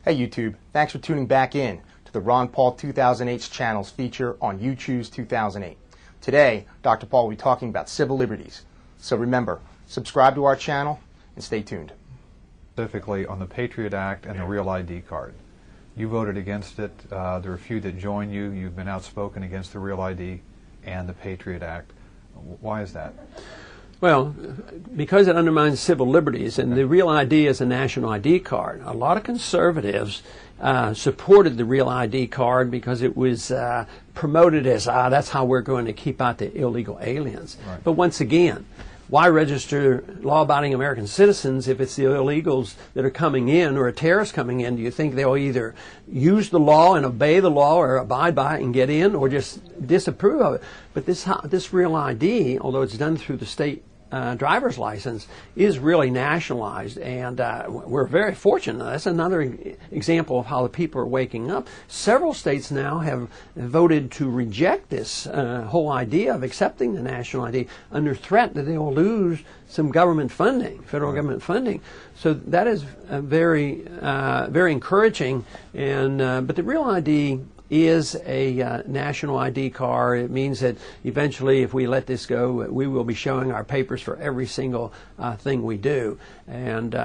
Hey YouTube, thanks for tuning back in to the Ron Paul 2008's channel's feature on You Choose 2008. Today, Dr. Paul will be talking about civil liberties. So remember, subscribe to our channel and stay tuned. Specifically on the Patriot Act and the Real ID card. You voted against it. There are a few that join you. You've been outspoken against the Real ID and the Patriot Act. Why is that? Well, because it undermines civil liberties, and the Real ID is a national ID card. A lot of conservatives supported the Real ID card because it was promoted as, that's how we're going to keep out the illegal aliens. Right. But once again, why register law-abiding American citizens if it's the illegals that are coming in or a terrorist coming in? Do you think they'll either use the law and obey the law or abide by it and get in, or just disapprove of it? But this Real ID, although it's done through the state driver's license, is really nationalized, and we're very fortunate. That's another example of how the people are waking up. Several states now have voted to reject this whole idea of accepting the national ID under threat that they will lose some government funding, federal government funding. So that is very encouraging. And but the Real ID is a national ID card. It means that eventually, if we let this go, we will be showing our papers for every single thing we do. And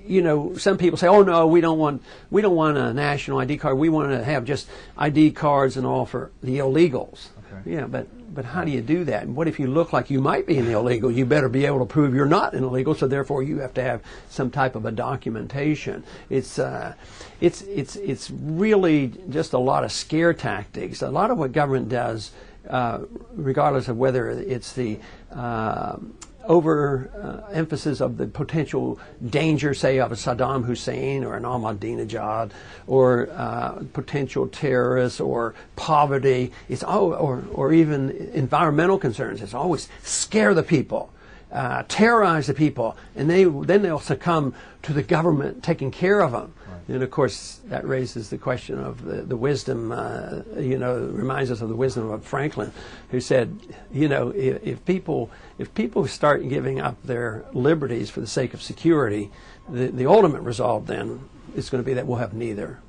you know, some people say, "Oh no, we don't want a national ID card. We want to have just ID cards and all for the illegals." Okay. Yeah, but how do you do that? And what if you look like you might be an illegal? You better be able to prove you're not an illegal. So therefore, you have to have some type of a documentation. It's really just a lot of scare tactics. A lot of what government does, regardless of whether it's the overemphasis of the potential danger, say, of a Saddam Hussein or an Ahmadinejad, or potential terrorists, or poverty, or even environmental concerns. It's always scare the people, terrorize the people, and then they'll succumb to the government taking care of them. And of course, that raises the question of the wisdom, reminds us of the wisdom of Franklin, who said, if people start giving up their liberties for the sake of security, the ultimate result then is going to be that we'll have neither.